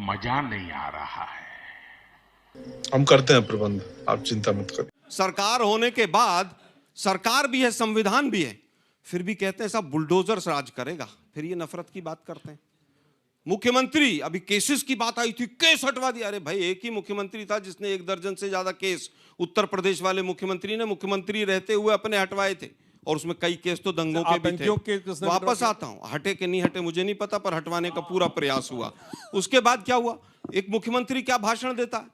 मजा नहीं आ रहा है। हम करते हैं प्रबंध, आप चिंता मत करें। सरकार होने के बाद सरकार भी है, संविधान भी है, फिर भी कहते हैं सब बुलडोजर से राज करेगा। फिर ये नफरत की बात करते हैं। मुख्यमंत्री, अभी केसेस की बात आई थी, केस हटवा दिया। अरे भाई, एक ही मुख्यमंत्री था जिसने 1 दर्जन से ज्यादा केस उत्तर प्रदेश वाले मुख्यमंत्री ने मुख्यमंत्री रहते हुए अपने हटवाए थे, और उसमें कई केस तो दंगों के भी थे। वापस आता हूं, हटे कि नहीं हटे मुझे नहीं पता, पर हटवाने का पूरा प्रयास हुआ। उसके बाद क्या हुआ, एक मुख्यमंत्री क्या भाषण देता है,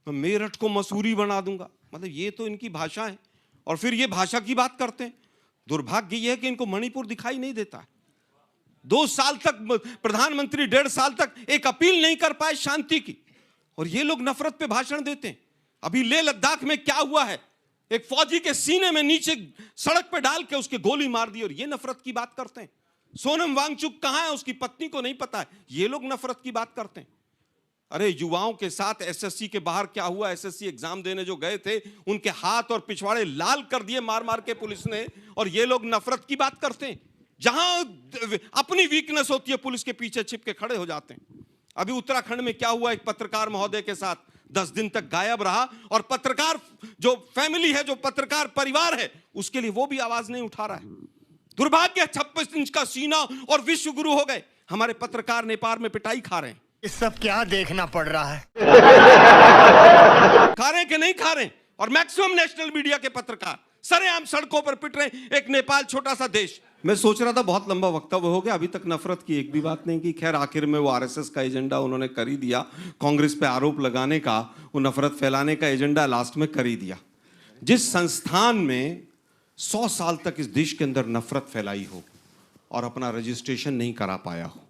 मैं मेरठ को मसूरी बना दूंगा। मतलब ये तो इनकी भाषा है, और फिर ये भाषा की बात करते हैं। दुर्भाग्य ये है कि इनको मणिपुर दिखाई नहीं देता है। 2 साल तक प्रधानमंत्री 1.5 साल तक एक अपील नहीं कर पाए शांति की, और ये लोग नफरत पे भाषण देते हैं। अभी लेह लद्दाख में क्या हुआ है, एक फौजी के सीने में नीचे सड़क पे डाल के उसके गोली मार दी, और ये नफरत की बात करते हैं। सोनम वांगचुक कहां है, उसकी पत्नी को नहीं पता है, ये लोग नफरत की बात करते हैं। अरे युवाओं के साथ एसएससी के बाहर क्या हुआ, एसएससी एग्जाम देने जो गए थे उनके हाथ और पिछवाड़े लाल कर दिए मार मार के पुलिस ने, और ये लोग नफरत की बात करते हैं। जहां अपनी वीकनेस होती है पुलिस के पीछे छिप के खड़े हो जाते हैं। अभी उत्तराखंड में क्या हुआ, एक पत्रकार महोदय के साथ 10 दिन तक गायब रहा, और पत्रकार जो फैमिली है, जो पत्रकार परिवार है, उसके लिए वो भी आवाज नहीं उठा रहा है। दुर्भाग्य, 26 इंच का सीना और विश्व गुरु हो गए हमारे पत्रकार, नेपाल में पिटाई खा रहे हैं। ये सब क्या देखना पड़ रहा है? खा रहे कि नहीं खा रहे? और मैक्सिमम नेशनल मीडिया के पत्रकार सरेआम सड़कों पर पिट रहे हैं। एक नेपाल छोटा सा देश। मैं सोच रहा था बहुत लंबा वक्तव्य हो गया, अभी तक नफरत की एक भी बात नहीं की। खैर, आखिर में वो आरएसएस का एजेंडा उन्होंने कर ही दिया, कांग्रेस पे आरोप लगाने का, वो नफरत फैलाने का एजेंडा लास्ट में कर ही दिया। जिस संस्थान में 100 साल तक इस देश के अंदर नफरत फैलाई हो और अपना रजिस्ट्रेशन नहीं करा पाया हो,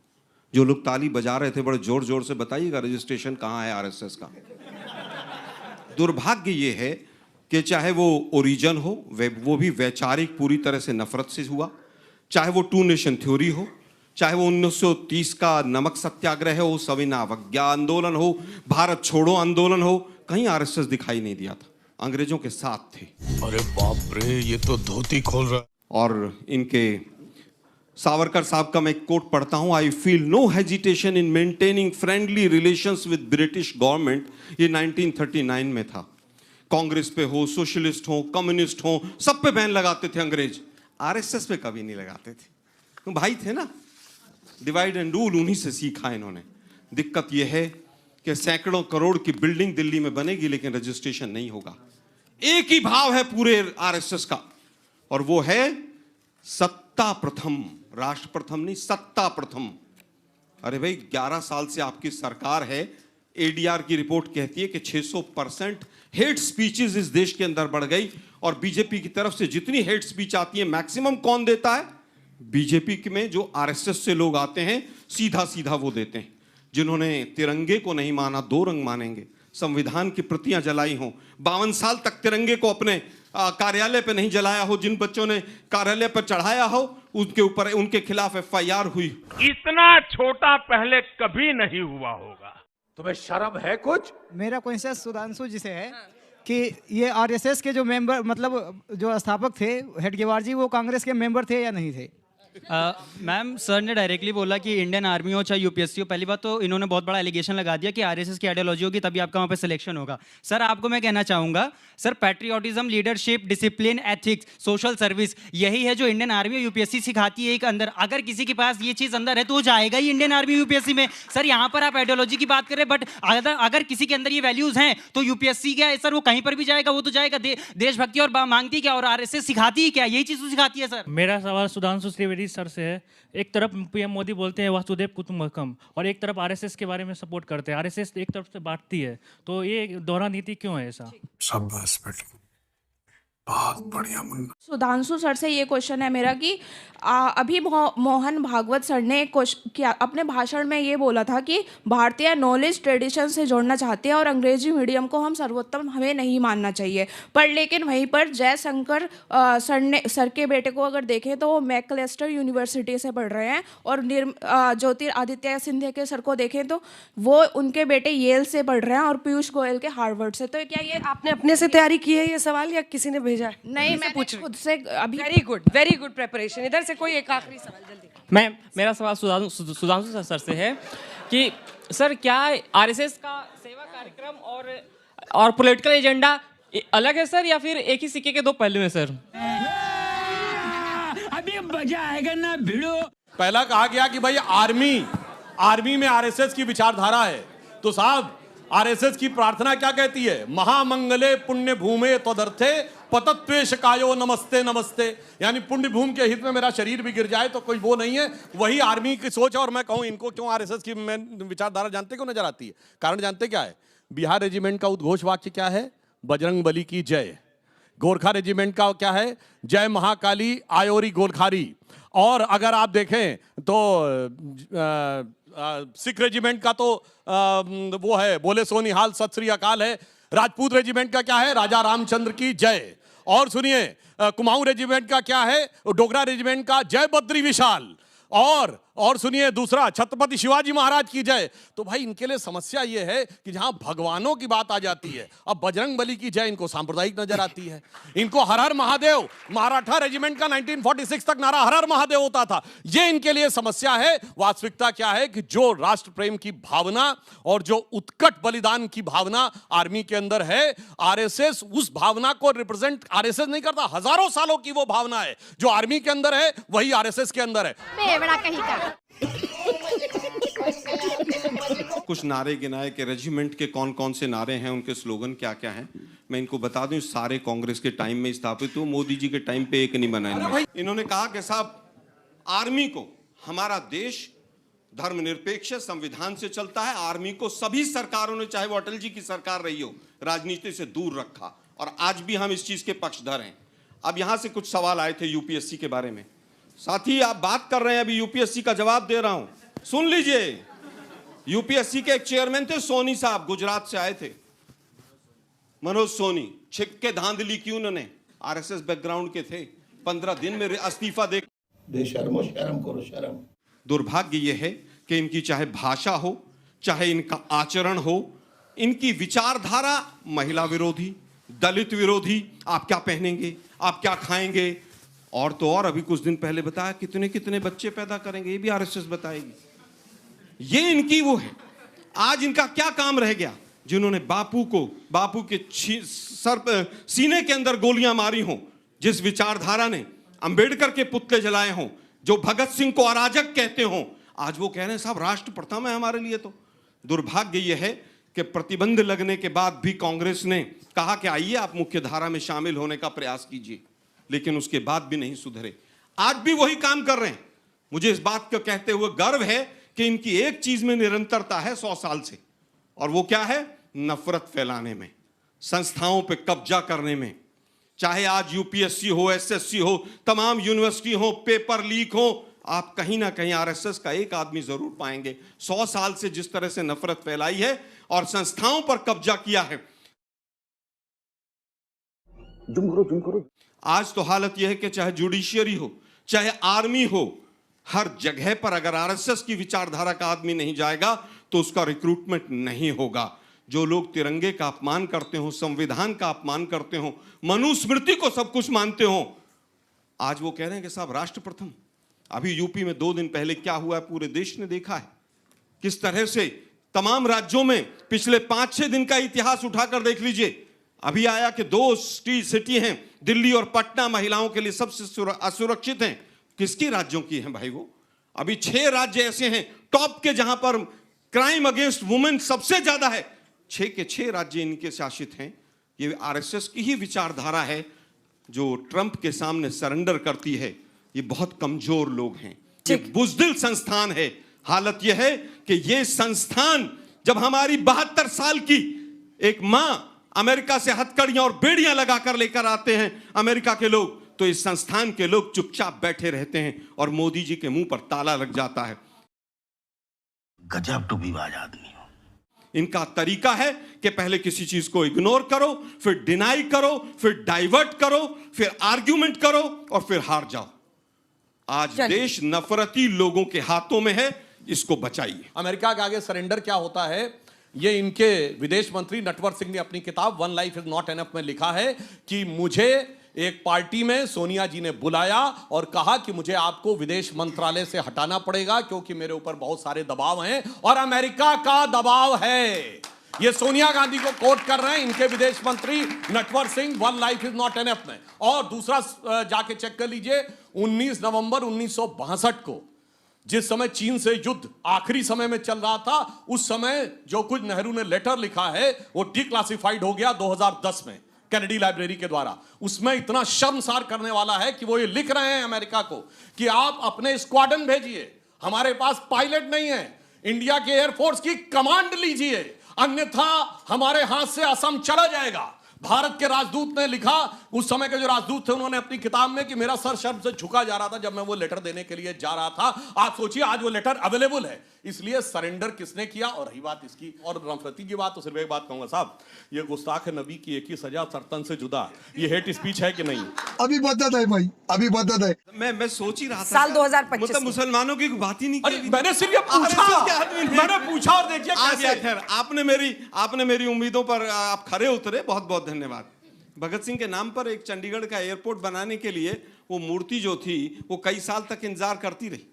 जो लोग ताली बजा रहे थे बड़े जोर जोर से, बताइएगा रजिस्ट्रेशन कहां है आरएसएस का। दुर्भाग्य ये है कि चाहे वो ओरिजिन हो, वो भी वैचारिक पूरी तरह से नफरत से हुआ, चाहे वो 2 नेशन थ्योरी हो, चाहे वो 1930 का नमक सत्याग्रह हो, सविना अवज्ञा आंदोलन हो, भारत छोड़ो आंदोलन हो, कहीं आरएसएस दिखाई नहीं दिया था। अंग्रेजों के साथ थे। अरे बाप रे, ये तो धोती खोल रहा। और इनके सावरकर साहब का मैं एक कोट पढ़ता हूं, I feel no hesitation in maintaining friendly relations with British government. ये 1939 में था। कांग्रेस पे हो, सोशलिस्ट हो, कम्युनिस्ट हो, सब पे बैन लगाते थे अंग्रेज, आरएसएस पे कभी नहीं लगाते थे। तो भाई थे ना, डिवाइड एंड रूल उन्हीं से सीखा इन्होंने। दिक्कत यह है कि सैकड़ों करोड़ की बिल्डिंग दिल्ली में बनेगी, लेकिन रजिस्ट्रेशन नहीं होगा। एक ही भाव है पूरे आरएसएस का, और वो है सत्ता प्रथम, राष्ट्र प्रथम नहीं, सत्ता प्रथम। अरे भाई, 11 साल से आपकी सरकार है, एडीआर की रिपोर्ट कहती है कि 600% हेट स्पीचेस इस देश के अंदर बढ़ गई, और बीजेपी की तरफ से जितनी हेट स्पीच आती है मैक्सिमम कौन देता है? बीजेपी में जो आरएसएस से लोग आते हैं, सीधा सीधा वो देते हैं। जिन्होंने तिरंगे को नहीं माना, 2 रंग मानेंगे, संविधान की प्रतियां जलाई हों, 52 साल तक तिरंगे को अपने कार्यालय पे नहीं जलाया हो, जिन बच्चों ने कार्यालय पर चढ़ाया हो उनके ऊपर, उनके खिलाफ एफआईआर हुई। इतना छोटा पहले कभी नहीं हुआ होगा। तुम्हें शर्म है कुछ? मेरा क्वेश्चन सुधांशु जी से है कि ये आरएसएस के जो मेंबर, मतलब जो स्थापक थे हेडगेवार जी, वो कांग्रेस के मेंबर थे या नहीं थे? मैम, सर ने डायरेक्टली बोला कि इंडियन आर्मी हो चाहे यूपीएससी हो, पहली बात तो इन्होंने बहुत बड़ा एलिगेशन लगा दिया कि आरएसएस की आइडियोलॉजी होगी तभी आपका वहाँ पे सिलेक्शन होगा। सर, आपको मैं कहना चाहूँगा, sir patriotism, leadership, discipline, ethics, social service, यही है जो इंडियन आर्मी और यूपीएससी सिखाती है एक अंदर। अगर किसी के पास ये चीज़ अंदर है तो वो जाएगा ही इंडियन आर्मी यूपीएससी में। सर, यहाँ पर आप आइडियोलॉजी की बात करें, बट अगर किसी के अंदर ये वैल्यूज़ हैं तो यूपीएससी क्या है सर, वो कहीं पर भी जाएगा, वो तो जाएगा। देशभक्ति और मांगती क्या, और आरएसएस सिखाती है क्या? यही चीज़ सिखाती है सर। मेरा सवाल सुधांशु त्रिवेदी सर से है। एक तरफ पीएम मोदी बोलते हैं वासुदेव कुटुंबकम, और एक तरफ आरएसएस के बारे में सपोर्ट करते हैं। आरएसएस एक तरफ से बांटती है, तो ये दोहरा नीति क्यों है ऐसा? शाबाश बेटा, बहुत बढ़िया मुन्ना। सुधांशु सर से ये क्वेश्चन है मेरा कि अभी मोहन भागवत सर ने अपने भाषण में ये बोला था कि भारतीय नॉलेज ट्रेडिशन से जोड़ना चाहते हैं और अंग्रेजी मीडियम को हम सर्वोत्तम हमें नहीं मानना चाहिए। पर लेकिन वहीं पर जयशंकर सर के बेटे को अगर देखें तो वो मैकलेस्टर यूनिवर्सिटी से पढ़ रहे हैं, और ज्योतिरादित्य सिंधिया के सर को देखें तो वो उनके बेटे येल से पढ़ रहे हैं, और पीयूष गोयल के हार्वर्ड से। तो क्या ये आपने अपने से तैयारी की है ये सवाल, या किसी ने भेजा है? नहीं, मैं खुद से अभी। Very good preparation. इधर से कोई एक आखिरी सवाल जल्दी। मेरा सवाल सुधांशु सर से है कि सर क्या आरएसएस का सेवा कार्यक्रम और पॉलिटिकल एजेंडा अलग है सर, या फिर एक ही सिक्के के दो पहलू हैं सर? अभी मजा आएगा ना भिड़ो। पहला कहा गया कि भाई आर्मी में आरएसएस की विचारधारा है, तो साहब आरएसएस की प्रार्थना क्या कहती है? महामंगले पुण्य भूमे तदर्थे पतत्वेश कायो नमस्ते नमस्ते, यानी पुण्य भूमि के हित में मेरा शरीर भी गिर जाए तो कोई वो नहीं है। वही आर्मी की सोच है। और मैं कहूं इनको क्यों आरएसएस की विचारधारा जानते क्यों नजर आती है? कारण जानते क्या है? बिहार रेजिमेंट का उद्घोष वाक्य क्या है? बजरंग बली की जय। गोरखा रेजिमेंट का क्या है? जय महाकाली आयोरी गोरखारी। और अगर आप देखें तो सिख रेजिमेंट का तो वो है बोले सोनिहाल सत श्री अकाल है। राजपूत रेजिमेंट का क्या है? राजा रामचंद्र की जय। और सुनिए कुमाऊं रेजिमेंट का क्या है? डोगरा रेजिमेंट का जय बद्री विशाल। और सुनिए दूसरा छत्रपति शिवाजी महाराज की जय। तो भाई इनके लिए समस्या यह है कि जहां भगवानों की बात आ जाती है, अब बजरंग बली की जय इनको सांप्रदायिक नजर आती है। इनको हर हर महादेव, मराठा रेजिमेंट का 1946 तक नारा हर हर महादेव होता था, ये इनके लिए समस्या है। वास्तविकता क्या है कि जो राष्ट्र प्रेम की भावना और जो उत्कट बलिदान की भावना आर्मी के अंदर है, आरएसएस उस भावना को रिप्रेजेंट आरएसएस नहीं करता। हजारों सालों की वो भावना है जो आर्मी के अंदर है, वही आरएसएस के अंदर है। कुछ नारे गिनाए कि रेजिमेंट के कौन कौन से नारे हैं, उनके स्लोगन क्या क्या हैं। मैं इनको बता दूं, सारे कांग्रेस के टाइम में स्थापित हुए, मोदी जी के टाइम पे एक नहीं बनाए। इन्होंने कहा कि साहब आर्मी को, हमारा देश धर्मनिरपेक्ष संविधान से चलता है, आर्मी को सभी सरकारों ने, चाहे वो अटल जी की सरकार रही हो, राजनीति से दूर रखा और आज भी हम इस चीज के पक्षधर हैं। अब यहां से कुछ सवाल आए थे यूपीएससी के बारे में। साथी आप बात कर रहे हैं, अभी यूपीएससी का जवाब दे रहा हूं, सुन लीजिए। यूपीएससी के एक चेयरमैन थे सोनी साहब, गुजरात से आए थे, मनोज सोनी। छिप के धांधली की उन्होंने, आरएसएस बैकग्राउंड के थे, 15 दिन में इस्तीफा दे। बेशर्मो शर्म करो शर्म। दुर्भाग्य यह है कि इनकी चाहे भाषा हो, चाहे इनका आचरण हो, इनकी विचारधारा महिला विरोधी, दलित विरोधी। आप क्या पहनेंगे, आप क्या खाएंगे, और तो और अभी कुछ दिन पहले बताया कितने कितने बच्चे पैदा करेंगे, ये भी आरएसएस बताएगी। ये इनकी वो है। आज इनका क्या काम रह गया? जिन्होंने बापू के सीने के अंदर गोलियां मारी हों, जिस विचारधारा ने अंबेडकर के पुतले जलाए हों, जो भगत सिंह को अराजक कहते हों, आज वो कह रहे हैं साहब राष्ट्र प्रथम है हमारे लिए। तो दुर्भाग्य यह है कि प्रतिबंध लगने के बाद भी कांग्रेस ने कहा कि आइए आप मुख्य धारा में शामिल होने का प्रयास कीजिए, लेकिन उसके बाद भी नहीं सुधरे। आज भी वही काम कर रहे हैं। मुझे इस बात को कहते हुए गर्व है कि इनकी एक चीज में निरंतरता है 100 साल से, और वो क्या है? नफरत फैलाने में, संस्थाओं पे कब्जा करने में। चाहे आज यूपीएससी हो, एसएससी हो, तमाम यूनिवर्सिटी हो, पेपर लीक हो, आप कहीं ना कहीं आरएसएस का एक आदमी जरूर पाएंगे। 100 साल से जिस तरह से नफरत फैलाई है और संस्थाओं पर कब्जा किया है। जुम करो। आज तो हालत यह है कि चाहे जुडिशियरी हो, चाहे आर्मी हो, हर जगह पर अगर आरएसएस की विचारधारा का आदमी नहीं जाएगा तो उसका रिक्रूटमेंट नहीं होगा। जो लोग तिरंगे का अपमान करते हो, संविधान का अपमान करते हो, मनुस्मृति को सब कुछ मानते हो, आज वो कह रहे हैं कि साहब राष्ट्र प्रथम। अभी यूपी में 2 दिन पहले क्या हुआ है पूरे देश ने देखा है। किस तरह से तमाम राज्यों में पिछले 5-6 दिन का इतिहास उठाकर देख लीजिए। अभी आया कि 2 सिटी हैं, दिल्ली और पटना, महिलाओं के लिए सबसे असुरक्षित हैं। किसकी राज्यों की हैं भाई वो? अभी 6 राज्य ऐसे हैं टॉप के जहां पर क्राइम अगेंस्ट वुमेन सबसे ज्यादा है। 6 के 6 राज्य इनके शासित हैं। ये आरएसएस की ही विचारधारा है जो ट्रंप के सामने सरेंडर करती है। ये बहुत कमजोर लोग हैं, ये बुज़दिल संस्थान है। हालत यह है कि ये संस्थान जब हमारी 72 साल की एक मां अमेरिका से हथकड़ियां और बेड़ियां लगाकर लेकर आते हैं अमेरिका के लोग, तो इस संस्थान के लोग चुपचाप बैठे रहते हैं और मोदी जी के मुंह पर ताला लग जाता है। गजब टूबीबाज आदमी हो। इनका तरीका है कि पहले किसी चीज को इग्नोर करो, फिर डिनाई करो, फिर डाइवर्ट करो, फिर आर्ग्यूमेंट करो और फिर हार जाओ। आज देश नफरती लोगों के हाथों में है, इसको बचाइए। अमेरिका के आगे सरेंडर क्या होता है, ये इनके विदेश मंत्री नटवर सिंह ने अपनी किताब one life is not enough में लिखा है कि मुझे एक पार्टी में सोनिया जी ने बुलाया और कहा कि मुझे आपको विदेश मंत्रालय से हटाना पड़ेगा क्योंकि मेरे ऊपर बहुत सारे दबाव हैं और अमेरिका का दबाव है। ये सोनिया गांधी को कोट कर रहे हैं इनके विदेश मंत्री Natwar Singh, one life is not enough में। और दूसरा जाके चेक कर लीजिए, 19 नवंबर 1962 को जिस समय चीन से युद्ध आखिरी समय में चल रहा था, उस समय जो कुछ नेहरू ने लेटर लिखा है वो डिक्लासिफाइड हो गया 2010 में कैनेडी लाइब्रेरी के द्वारा। उसमें इतना शर्मसार करने वाला है कि वो ये लिख रहे हैं अमेरिका को कि आप अपने स्क्वाड्रन भेजिए, हमारे पास पायलट नहीं है, इंडिया के एयरफोर्स की कमांड लीजिए, अन्यथा हमारे हाथ से असम चला जाएगा। भारत के राजदूत ने लिखा, उस समय के जो राजदूत थे उन्होंने अपनी किताब में कि मेरा सर शर्म से झुका जा रहा था जब मैं वो लेटर देने के लिए जा रहा था। आप सोचिए आज वो लेटर अवेलेबल है। इसलिए सरेंडर किसने किया। और रही बात इसकी और नफरती की बात, तो सिर्फ एक बात कहूंगा साहब, ये गुस्ताख नबी की एक ही सजा सर्तन से जुदा। ये हेट स्पीच है कि नहीं? अभी बदत है भाई, अभी बदत है। मैं सोच ही रहा था साल 2025 मतलब मुसलमानों की बात ही नहीं की। मैंने सिर्फ ये पूछा और देखिए कैसे। आपने मेरी उम्मीदों पर आप खरे उतरे, बहुत बहुत धन्यवाद। भगत सिंह के नाम पर एक चंडीगढ़ का एयरपोर्ट बनाने के लिए वो मूर्ति जो थी वो कई साल तक इंतजार करती रही।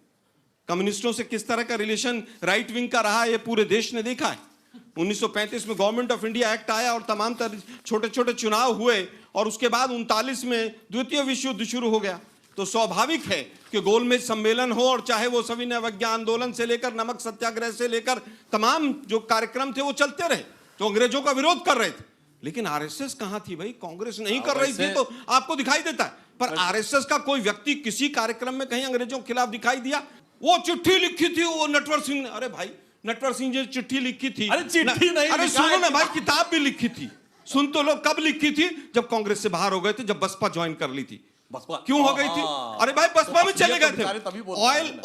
कम्युनिस्टों से किस तरह का रिलेशन राइट विंग का रहा, ये पूरे देश ने देखा है। 1935 में गवर्नमेंट ऑफ इंडिया एक्ट आया और तमाम छोटे छोटे चुनाव हुए और उसके बाद 39 में द्वितीय विश्व युद्ध शुरू हो गया। तो स्वाभाविक है कि गोलमेज सम्मेलन हो और चाहे वो सविनय अवज्ञा आंदोलन से लेकर नमक सत्याग्रह से लेकर तमाम जो कार्यक्रम थे वो चलते रहे, तो अंग्रेजों का विरोध कर रहे थे। लेकिन आरएसएस कहां थी भाई? कांग्रेस नहीं कर रही थी तो आपको दिखाई देता है, पर आरएसएस का कोई व्यक्ति किसी कार्यक्रम में कहीं अंग्रेजों के खिलाफ दिखाई दिया? वो चिट्ठी लिखी थी वो नटवर सिंह ने। अरे भाई नटवर सिंह जी चिट्ठी लिखी थी। अरे चिट्ठी नहीं, अरे सुनो ना भाई, किताब भी लिखी थी। सुन तो लो, कब लिखी थी? जब कांग्रेस से बाहर हो गए थे, जब बसपा ज्वाइन कर ली थी। बसपा क्यों हो गई थी? अरे भाई बसपा में चले गए थे।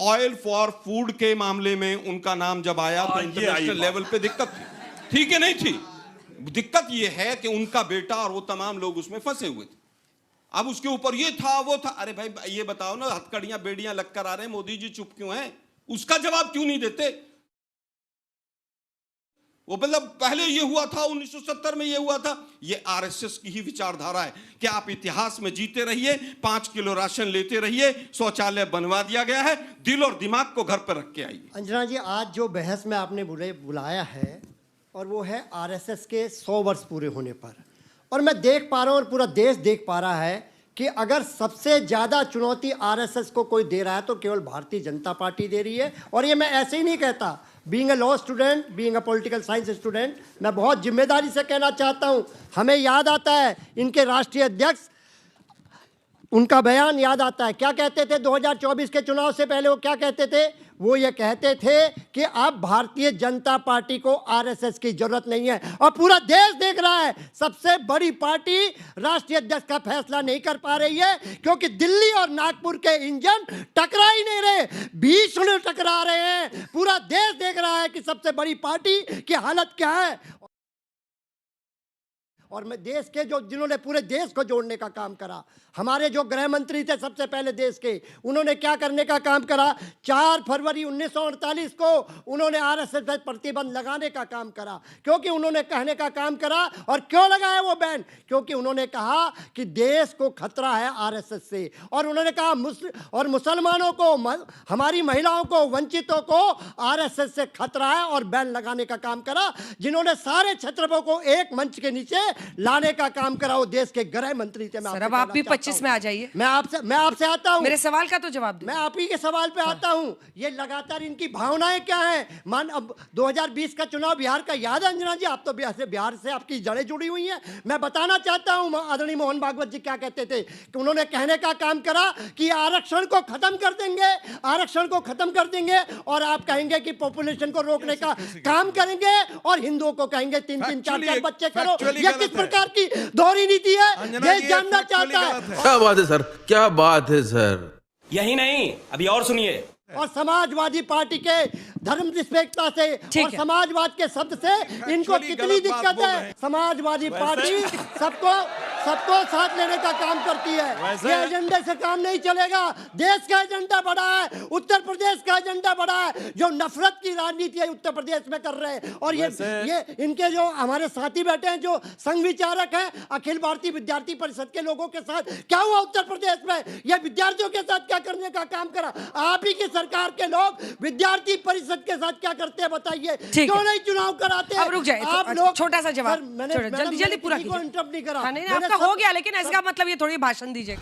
ऑयल फॉर फूड के मामले में उनका नाम जब आया तो इंटरनेशनल लेवल पे दिक्कत थी, ठीक है नहीं थी? दिक्कत यह है कि उनका बेटा और वो तमाम लोग उसमें फंसे हुए थे। अब उसके ऊपर ये था वो था। अरे भाई ये बताओ ना, हथकड़ियां बेड़ियां लगकर आ रहे हैं, मोदी जी चुप क्यों हैं? उसका जवाब क्यों नहीं देते? वो मतलब पहले ये हुआ था, 1970 में ये हुआ था। ये आरएसएस की ही विचारधारा है कि आप इतिहास में जीते रहिए, 5 किलो राशन लेते रहिए, शौचालय बनवा दिया गया है, दिल और दिमाग को घर पर रख के आइए। अंजना जी, आज जो बहस में आपने बुलाया है और वो है आरएसएस के 100 वर्ष पूरे होने पर, और मैं देख पा रहा हूँ और पूरा देश देख पा रहा है कि अगर सबसे ज़्यादा चुनौती आरएसएस को कोई दे रहा है तो केवल भारतीय जनता पार्टी दे रही है। और ये मैं ऐसे ही नहीं कहता, being a law student, being a political science student, मैं बहुत जिम्मेदारी से कहना चाहता हूँ। हमें याद आता है इनके राष्ट्रीय अध्यक्ष, उनका बयान याद आता है। क्या कहते थे 2024 के चुनाव से पहले? वो क्या कहते थे? वो ये कहते थे कि अब भारतीय जनता पार्टी को आरएसएस की जरूरत नहीं है। और पूरा देश देख रहा है, सबसे बड़ी पार्टी राष्ट्रीय अध्यक्ष का फैसला नहीं कर पा रही है क्योंकि दिल्ली और नागपुर के इंजन टकरा ही नहीं रहे, बीच में टकरा रहे हैं। पूरा देश देख रहा है कि सबसे बड़ी पार्टी की हालत क्या है। और मैं देश के जो जिन्होंने पूरे देश को जोड़ने का काम करा, हमारे जो गृह मंत्री थे सबसे पहले देश के, उन्होंने क्या करने का काम करा? 4 फरवरी 1948 को उन्होंने आरएसएस पर प्रतिबंध लगाने का काम करा, क्योंकि उन्होंने कहने का काम करा। और क्यों लगाया वो बैन? क्योंकि उन्होंने कहा कि देश को खतरा है आरएसएस से, और उन्होंने कहा मुसलमानों को, हमारी महिलाओं को, वंचितों को आरएसएस से खतरा है, और बैन लगाने का काम करा। जिन्होंने सारे छत्रपों को एक मंच के नीचे लाने का काम करा वो देश के गृह मंत्री थे। सर अब आप भी 25 में आ जाइए। मैं आपसे आता हूं, मेरे सवाल का तो जवाब दो। मैं आप ही के सवाल पे आता हूं। ये लगातार इनकी भावनाएं क्या हैं? अब 2020 का चुनाव बिहार का याद है अंजना जी? आप तो बिहार से आपकी जड़ें जुड़ी हुई हैं। मैं बताना चाहता हूं आदरणीय मोहन भागवत जी क्या कहते थे कि उन्होंने कहने का काम करा कि आरक्षण को खत्म कर देंगे, आरक्षण को खत्म कर देंगे, और आप कहेंगे कि पॉपुलेशन को रोकने का काम करेंगे, और हिंदुओं को कहेंगे 3-3, 4-4 बच्चे करो। ये किस प्रकार की दोहरी नीति है? देश जानना चाहता है। क्या बात है सर, क्या बात है सर। यही नहीं, अभी और सुनिए। और समाजवादी पार्टी के धर्म निरपेक्षता से और समाजवाद के शब्द से इनको कितनी दिक्कत है? समाजवादी पार्टी सबको सबको साथ लेने का काम करती है। ये एजेंडे से काम नहीं चलेगा। देश का एजेंडा बड़ा है, उत्तर प्रदेश का एजेंडा बड़ा है। जो नफरत की राजनीति है उत्तर प्रदेश में कर रहे हैं, और ये इनके जो हमारे साथी बैठे हैं जो संघ विचारक हैं अखिल भारतीय विद्यार्थी परिषद के लोगों के साथ क्या हुआ उत्तर प्रदेश में? ये विद्यार्थियों के साथ क्या करने का काम करा? आप ही की सरकार के लोग विद्यार्थी परिषद के साथ क्या करते हैं बताइए? क्यों नहीं चुनाव कराते? अब रुक जाए, आप लोग छोटा सा जवाब, जल्दी जल्दी पूरा को इंटरप्ट नहीं करा। नहीं, आपका हो गया, लेकिन इसका मतलब ये थोड़ी भाषण दीजिए।